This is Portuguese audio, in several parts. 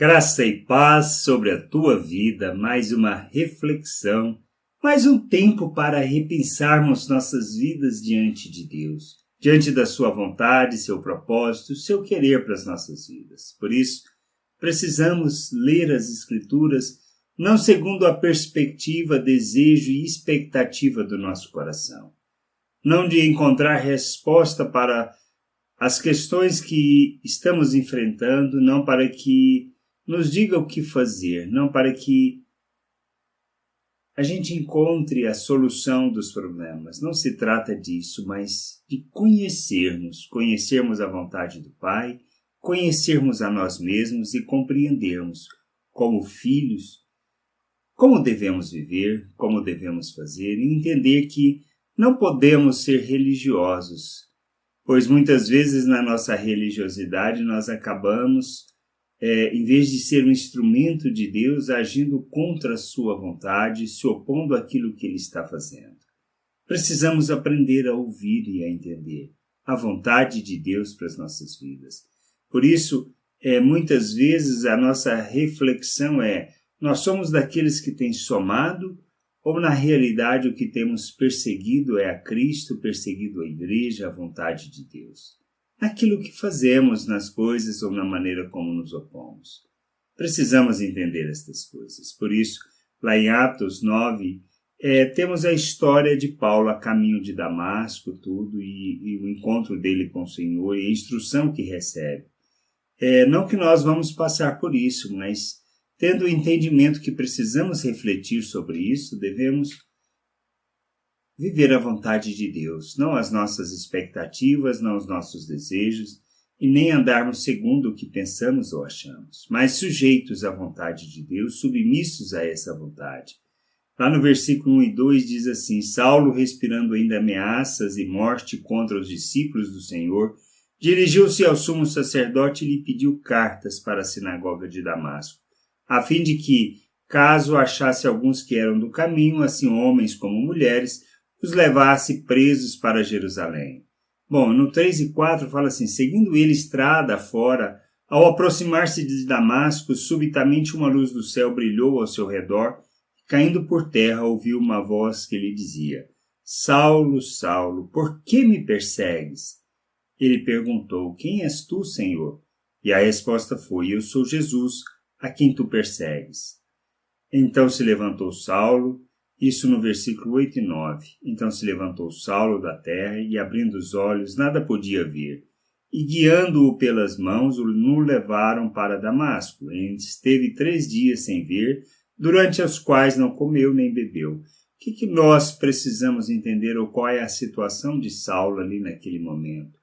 Graça e paz sobre a tua vida, mais uma reflexão, mais um tempo para repensarmos nossas vidas diante de Deus, diante da sua vontade, seu propósito, seu querer para as nossas vidas. Por isso, precisamos ler as Escrituras não segundo a perspectiva, desejo e expectativa do nosso coração, não de encontrar resposta para as questões que estamos enfrentando, não para que nos diga o que fazer, não para que a gente encontre a solução dos problemas. Não se trata disso, mas de conhecermos a vontade do Pai, conhecermos a nós mesmos e compreendermos como filhos, como devemos viver, como devemos fazer e entender que não podemos ser religiosos, pois muitas vezes na nossa religiosidade nós acabamos em vez de ser um instrumento de Deus, agindo contra a sua vontade, se opondo àquilo que Ele está fazendo. Precisamos aprender a ouvir e a entender a vontade de Deus para as nossas vidas. Por isso, muitas vezes a nossa reflexão nós somos daqueles que têm somado, ou na realidade o que temos perseguido é a Cristo, perseguido a igreja, a vontade de Deus. Naquilo que fazemos, nas coisas ou na maneira como nos opomos. Precisamos entender estas coisas. Por isso, lá em Atos 9, temos a história de Paulo a caminho de Damasco, tudo, e o encontro dele com o Senhor e a instrução que recebe. Não que nós vamos passar por isso, mas tendo o entendimento que precisamos refletir sobre isso, devemos viver a vontade de Deus, não as nossas expectativas, não os nossos desejos, e nem andarmos segundo o que pensamos ou achamos, mas sujeitos à vontade de Deus, submissos a essa vontade. Lá no versículo 1 e 2 diz assim: Saulo, respirando ainda ameaças e morte contra os discípulos do Senhor, dirigiu-se ao sumo sacerdote e lhe pediu cartas para a sinagoga de Damasco, a fim de que, caso achasse alguns que eram do caminho, assim homens como mulheres, os levasse presos para Jerusalém. Bom, no 3 e 4 fala assim: seguindo ele estrada fora, ao aproximar-se de Damasco, subitamente uma luz do céu brilhou ao seu redor, e caindo por terra ouviu uma voz que lhe dizia: Saulo, Saulo, por que me persegues? Ele perguntou: quem és tu, Senhor? E a resposta foi: eu sou Jesus, a quem tu persegues. Então se levantou Saulo, isso no versículo 8 e 9. Então se levantou Saulo da terra e, abrindo os olhos, nada podia ver. E, guiando-o pelas mãos, o levaram para Damasco. Ele esteve 3 dias sem ver, durante os quais não comeu nem bebeu. O que nós precisamos entender, ou qual é a situação de Saulo ali naquele momento?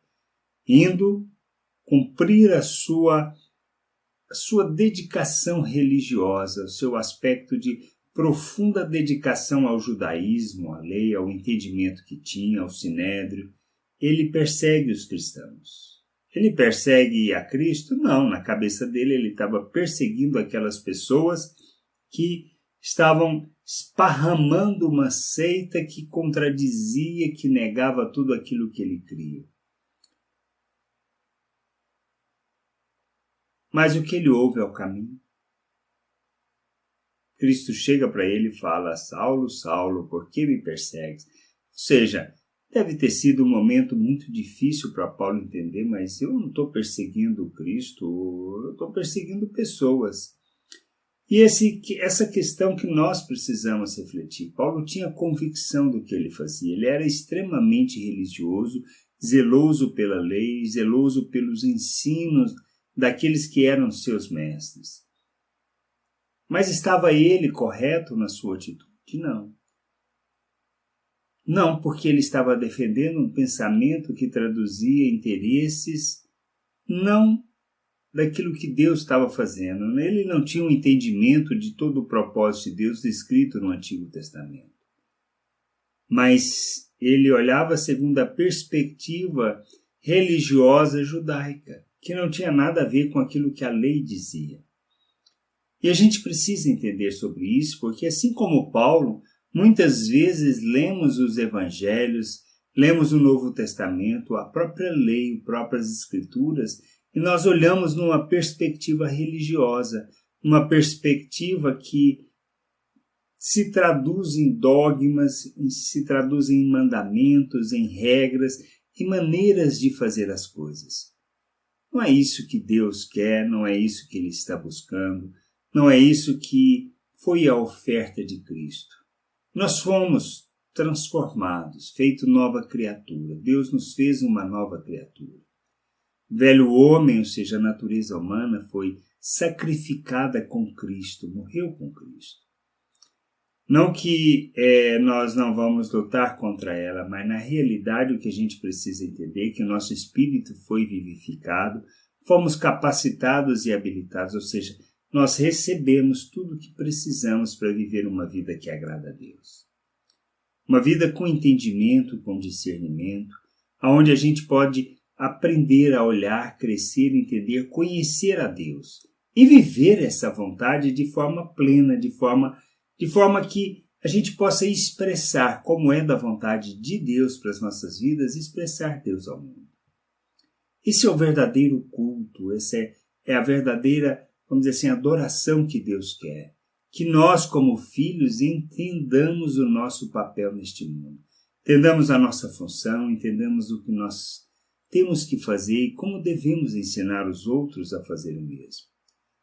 Indo cumprir a sua dedicação religiosa, o seu aspecto de profunda dedicação ao judaísmo, à lei, ao entendimento que tinha, ao sinédrio. Ele persegue os cristãos. Ele persegue a Cristo? Não, na cabeça dele ele estava perseguindo aquelas pessoas que estavam esparramando uma seita que contradizia, que negava tudo aquilo que ele cria. Mas o que ele ouve ao caminho? Cristo chega para ele e fala: Saulo, Saulo, por que me persegues? Ou seja, deve ter sido um momento muito difícil para Paulo entender, mas eu não estou perseguindo Cristo, eu estou perseguindo pessoas. E essa questão que nós precisamos refletir. Paulo tinha convicção do que ele fazia, ele era extremamente religioso, zeloso pela lei, zeloso pelos ensinos daqueles que eram seus mestres. Mas estava ele correto na sua atitude? Não. Não, porque ele estava defendendo um pensamento que traduzia interesses não daquilo que Deus estava fazendo. Ele não tinha um entendimento de todo o propósito de Deus descrito no Antigo Testamento. Mas ele olhava segundo a perspectiva religiosa judaica, que não tinha nada a ver com aquilo que a lei dizia. E a gente precisa entender sobre isso, porque assim como Paulo, muitas vezes lemos os evangelhos, lemos o Novo Testamento, a própria lei, as próprias escrituras, E nós olhamos numa perspectiva religiosa, uma perspectiva que se traduz em dogmas, se traduz em mandamentos, em regras, em maneiras de fazer as coisas. Não é isso que Deus quer, não é isso que Ele está buscando, não é isso que foi a oferta de Cristo. Nós fomos transformados, feito nova criatura. Deus nos fez uma nova criatura. O velho homem, ou seja, a natureza humana, foi sacrificada com Cristo, morreu com Cristo. Não que nós não vamos lutar contra ela, mas na realidade o que a gente precisa entender é que o nosso espírito foi vivificado, fomos capacitados e habilitados, ou seja, nós recebemos tudo o que precisamos para viver uma vida que agrada a Deus. Uma vida com entendimento, com discernimento, onde a gente pode aprender a olhar, crescer, entender, conhecer a Deus e viver essa vontade de forma plena, de forma que a gente possa expressar como é da vontade de Deus para as nossas vidas, expressar Deus ao mundo. Esse é o verdadeiro culto, essa é a verdadeira, vamos dizer assim, adoração que Deus quer. Que nós, como filhos, entendamos o nosso papel neste mundo. Entendamos a nossa função, entendamos o que nós temos que fazer e como devemos ensinar os outros a fazer o mesmo.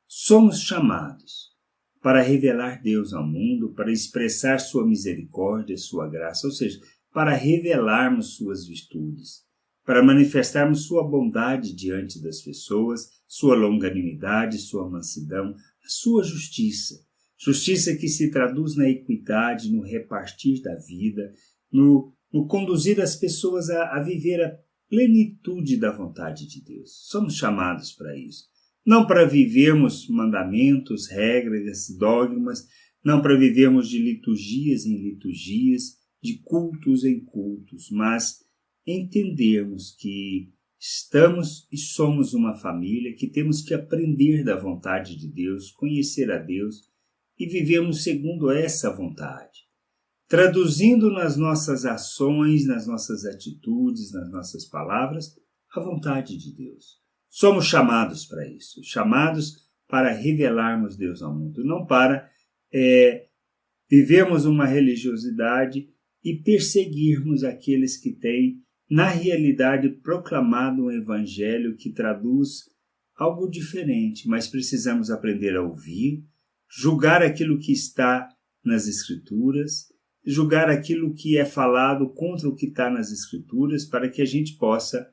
Somos chamados para revelar Deus ao mundo, para expressar sua misericórdia, sua graça, ou seja, para revelarmos suas virtudes, para manifestarmos sua bondade diante das pessoas, sua longanimidade, sua mansidão, a sua justiça. Justiça que se traduz na equidade, no repartir da vida, no conduzir as pessoas a viver a plenitude da vontade de Deus. Somos chamados para isso. Não para vivermos mandamentos, regras, dogmas, não para vivermos de liturgias em liturgias, de cultos em cultos, mas entendermos que estamos e somos uma família, que temos que aprender da vontade de Deus, conhecer a Deus e vivemos segundo essa vontade, traduzindo nas nossas ações, nas nossas atitudes, nas nossas palavras, a vontade de Deus. Somos chamados para isso, chamados para revelarmos Deus ao mundo, não para vivermos uma religiosidade e perseguirmos aqueles que têm, na realidade, proclamado um evangelho que traduz algo diferente, mas precisamos aprender a ouvir, julgar aquilo que está nas Escrituras, julgar aquilo que é falado contra o que está nas Escrituras, para que a gente possa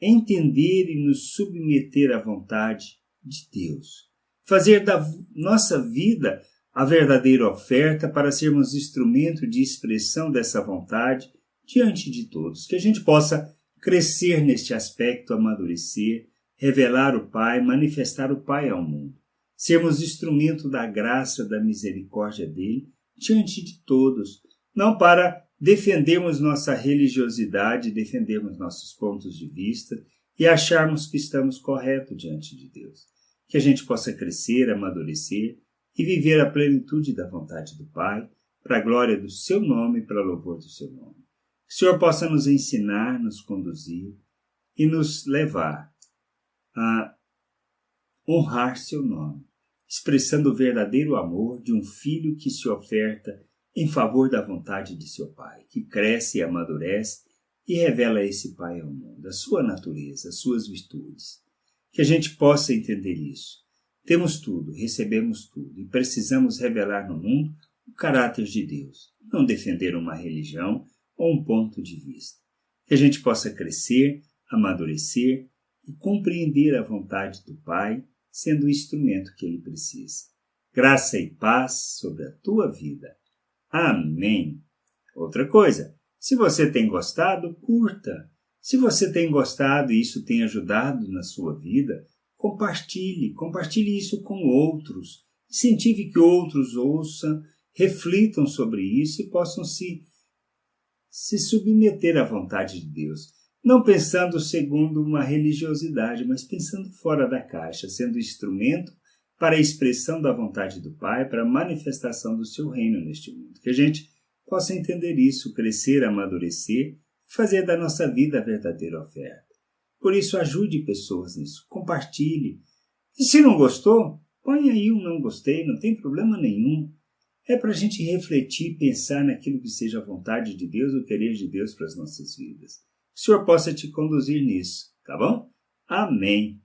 entender e nos submeter à vontade de Deus. Fazer da nossa vida a verdadeira oferta para sermos instrumento de expressão dessa vontade diante de todos. Que a gente possa crescer neste aspecto, amadurecer, revelar o Pai, manifestar o Pai ao mundo. Sermos instrumento da graça, da misericórdia dele diante de todos. Não para defendermos nossa religiosidade, defendermos nossos pontos de vista e acharmos que estamos corretos diante de Deus. Que a gente possa crescer, amadurecer e viver a plenitude da vontade do Pai, para a glória do seu nome e para o louvor do seu nome. Que o Senhor possa nos ensinar, nos conduzir e nos levar a honrar seu nome, expressando o verdadeiro amor de um filho que se oferta em favor da vontade de seu Pai, que cresce e amadurece e revela a esse Pai ao mundo, a sua natureza, as suas virtudes. Que a gente possa entender isso. Temos tudo, recebemos tudo e precisamos revelar no mundo o caráter de Deus, não defender uma religião ou um ponto de vista. Que a gente possa crescer, amadurecer e compreender a vontade do Pai, sendo o instrumento que ele precisa. Graça e paz sobre a tua vida. Amém. Outra coisa, se você tem gostado, curta. Se você tem gostado e isso tem ajudado na sua vida, compartilhe isso com outros. Incentive que outros ouçam, reflitam sobre isso e possam se submeter à vontade de Deus. Não pensando segundo uma religiosidade, mas pensando fora da caixa, sendo instrumento para a expressão da vontade do Pai, para a manifestação do seu reino neste mundo. Que a gente possa entender isso, crescer, amadurecer, fazer da nossa vida a verdadeira oferta. Por isso, ajude pessoas nisso. compartilhe. E se não gostou, põe aí um não gostei, não tem problema nenhum. É para a gente refletir e pensar naquilo que seja a vontade de Deus, o querer de Deus para as nossas vidas. Que o Senhor possa te conduzir nisso, tá bom? Amém.